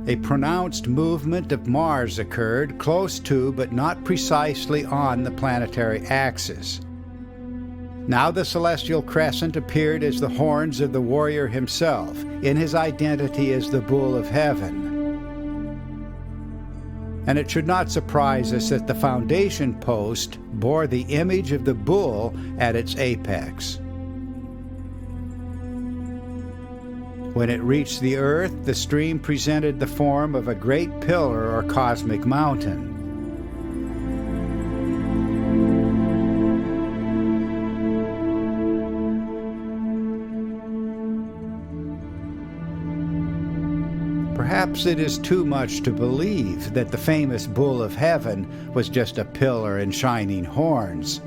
Speaker 1: A pronounced movement of Mars occurred close to but not precisely on the planetary axis. Now the celestial crescent appeared as the horns of the warrior himself, in his identity as the bull of heaven. And it should not surprise us that the foundation post bore the image of the bull at its apex. When it reached the earth, the stream presented the form of a great pillar or cosmic mountain. Perhaps it is too much to believe that the famous bull of heaven was just a pillar and shining horns.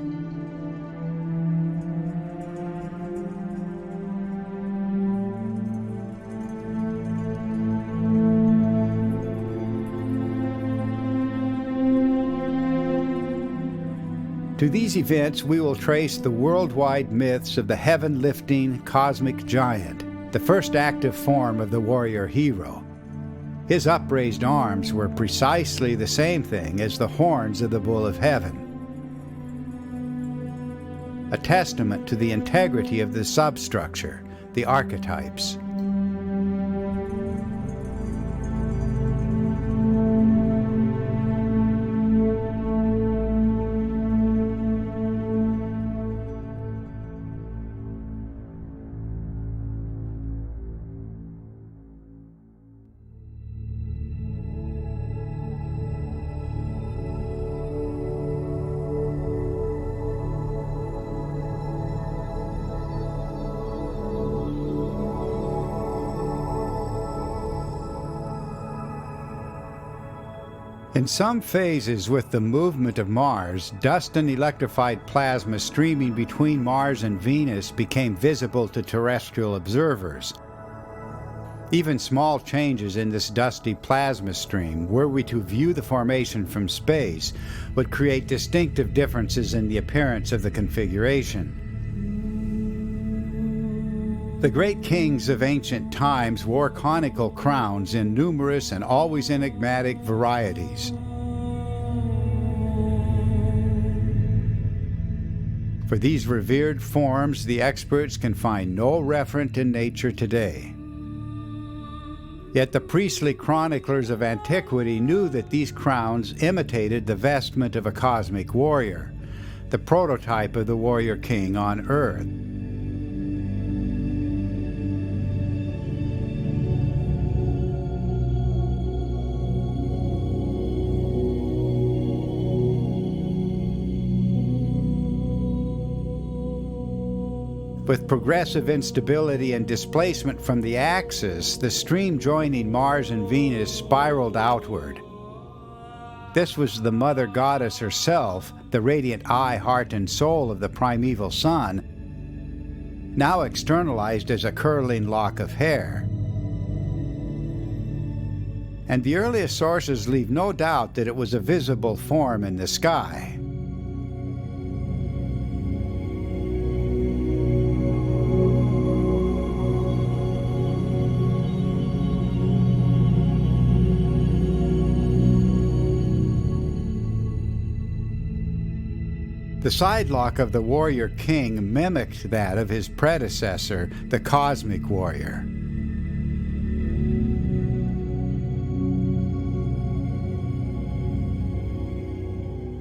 Speaker 1: To these events, we will trace the worldwide myths of the heaven-lifting cosmic giant, the first active form of the warrior hero. His upraised arms were precisely the same thing as the horns of the bull of heaven, a testament to the integrity of the substructure, the archetypes. In some phases with the movement of Mars, dust and electrified plasma streaming between Mars and Venus became visible to terrestrial observers. Even small changes in this dusty plasma stream, were we to view the formation from space, would create distinctive differences in the appearance of the configuration. The great kings of ancient times wore conical crowns in numerous and always enigmatic varieties. For these revered forms, the experts can find no referent in nature today. Yet the priestly chroniclers of antiquity knew that these crowns imitated the vestment of a cosmic warrior, the prototype of the warrior king on Earth. With progressive instability and displacement from the axis, the stream joining Mars and Venus spiraled outward. This was the mother goddess herself, the radiant eye, heart, and soul of the primeval sun, now externalized as a curling lock of hair. And the earliest sources leave no doubt that it was a visible form in the sky. The sidelock of the warrior king mimicked that of his predecessor, the cosmic warrior.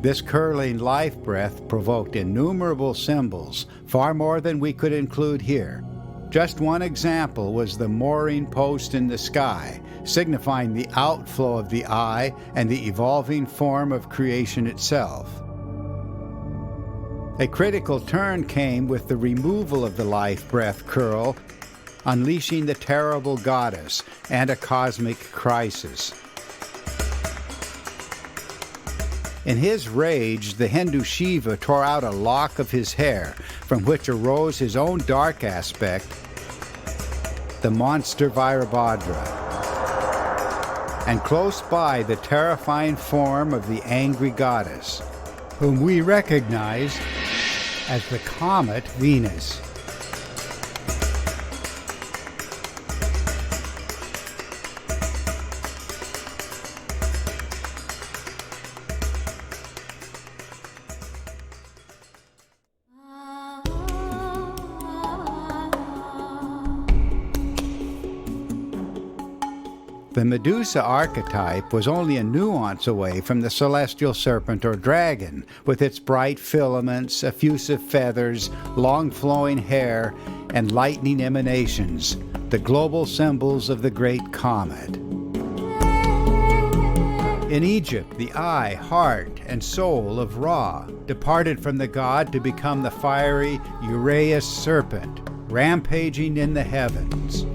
Speaker 1: This curling life breath provoked innumerable symbols, far more than we could include here. Just one example was the mooring post in the sky, signifying the outflow of the eye and the evolving form of creation itself. A critical turn came with the removal of the life breath curl, unleashing the terrible goddess and a cosmic crisis. In his rage, the Hindu Shiva tore out a lock of his hair, from which arose his own dark aspect, the monster Virabhadra, and close by the terrifying form of the angry goddess, whom we recognize as the comet Venus. The Medusa archetype was only a nuance away from the celestial serpent or dragon, with its bright filaments, effusive feathers, long flowing hair, and lightning emanations, the global symbols of the great comet. In Egypt, the eye, heart, and soul of Ra departed from the god to become the fiery Uraeus serpent, rampaging in the heavens.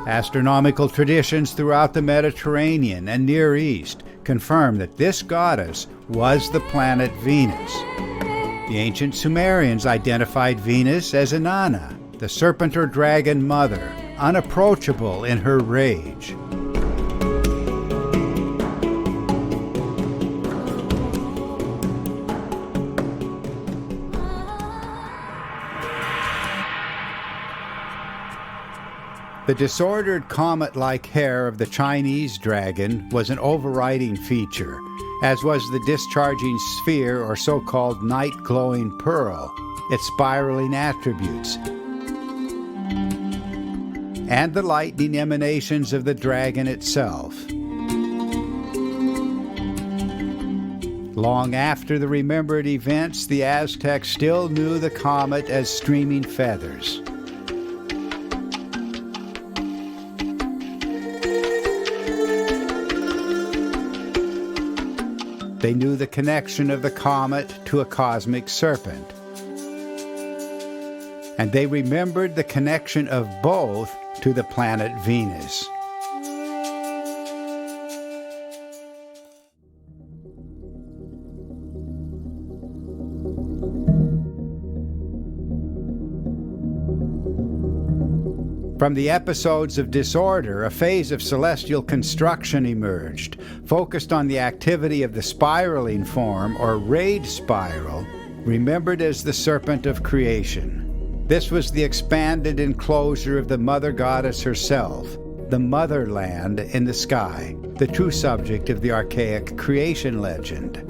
Speaker 1: Astronomical traditions throughout the Mediterranean and Near East confirm that this goddess was the planet Venus. The ancient Sumerians identified Venus as Inanna, the serpent or dragon mother, unapproachable in her rage. The disordered comet-like hair of the Chinese dragon was an overriding feature, as was the discharging sphere or so-called night-glowing pearl, its spiraling attributes, and the lightning emanations of the dragon itself. Long after the remembered events, the Aztecs still knew the comet as streaming feathers. They knew the connection of the comet to a cosmic serpent. And they remembered the connection of both to the planet Venus. From the episodes of disorder, a phase of celestial construction emerged, focused on the activity of the spiraling form, or rayed spiral, remembered as the serpent of creation. This was the expanded enclosure of the Mother Goddess herself, the motherland in the sky, the true subject of the archaic creation legend.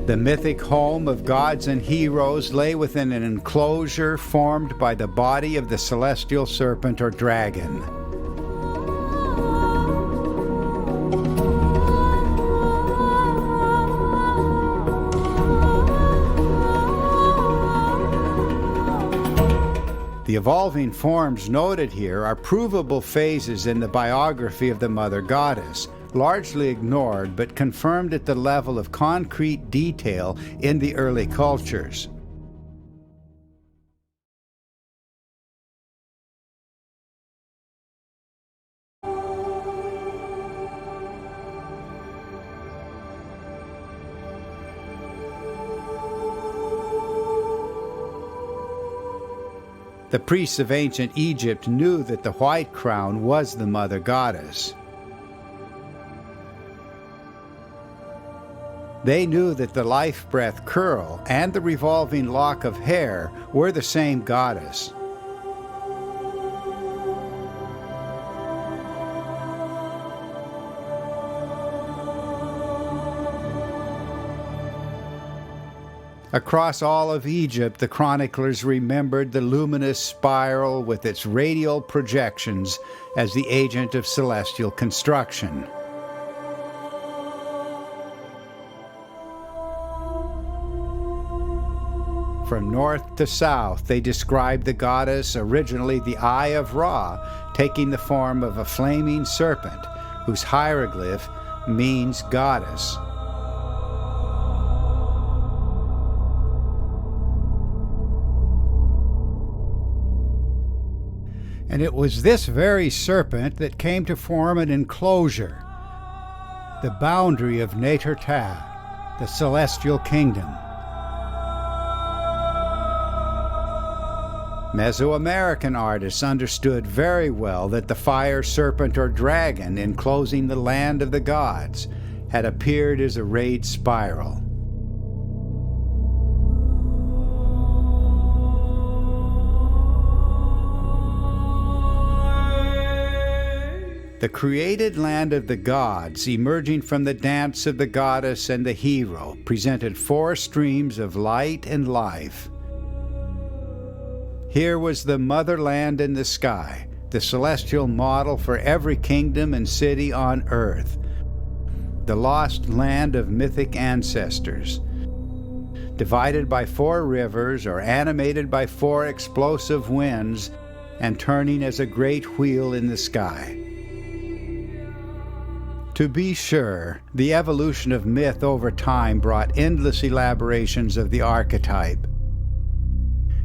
Speaker 1: The mythic home of gods and heroes lay within an enclosure formed by the body of the celestial serpent or dragon. The evolving forms noted here are provable phases in the biography of the Mother Goddess, largely ignored but confirmed at the level of concrete detail in the early cultures. The priests of ancient Egypt knew that the white crown was the Mother Goddess. They knew that the life-breath curl and the revolving lock of hair were the same goddess. Across all of Egypt, the chroniclers remembered the luminous spiral with its radial projections as the agent of celestial construction. From north to south, they described the goddess, originally the Eye of Ra, taking the form of a flaming serpent, whose hieroglyph means goddess. And it was this very serpent that came to form an enclosure, the boundary of Neterta, the celestial kingdom. Mesoamerican artists understood very well that the fire serpent or dragon enclosing the land of the gods had appeared as a rayed spiral. The created land of the gods, emerging from the dance of the goddess and the hero, presented four streams of light and life. Here was the motherland in the sky, the celestial model for every kingdom and city on earth, the lost land of mythic ancestors, divided by four rivers or animated by four explosive winds and turning as a great wheel in the sky. To be sure, the evolution of myth over time brought endless elaborations of the archetype.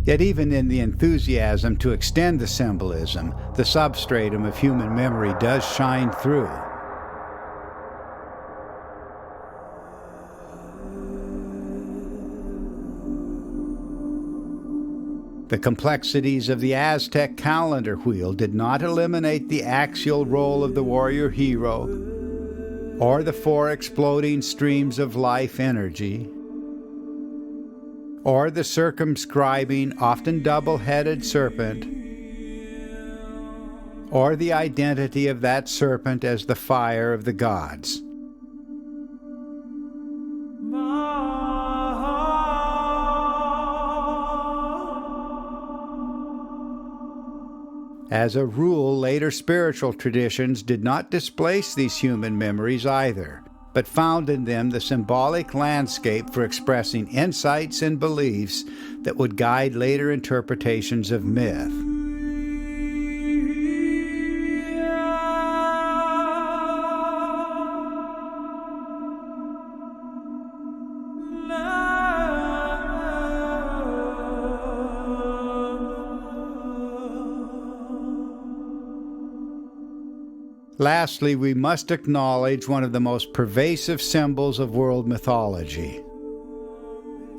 Speaker 1: Yet even in the enthusiasm to extend the symbolism, the substratum of human memory does shine through. The complexities of the Aztec calendar wheel did not eliminate the axial role of the warrior hero, or the four exploding streams of life energy, or the circumscribing, often double-headed serpent, or the identity of that serpent as the fire of the gods. As a rule, later spiritual traditions did not displace these human memories either, but found in them the symbolic landscape for expressing insights and beliefs that would guide later interpretations of myth. Lastly, we must acknowledge one of the most pervasive symbols of world mythology.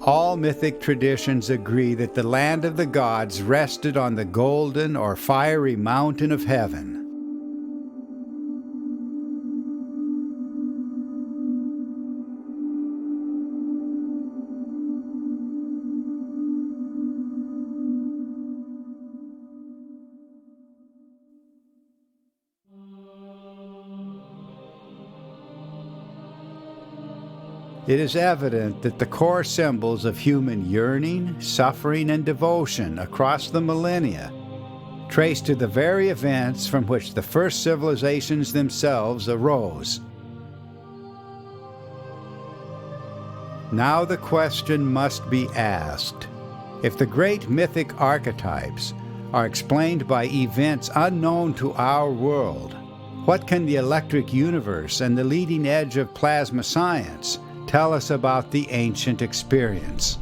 Speaker 1: All mythic traditions agree that the land of the gods rested on the golden or fiery mountain of heaven. It is evident that the core symbols of human yearning, suffering, and devotion across the millennia trace to the very events from which the first civilizations themselves arose. Now the question must be asked: if the great mythic archetypes are explained by events unknown to our world, what can the electric universe and the leading edge of plasma science tell us about the ancient experience?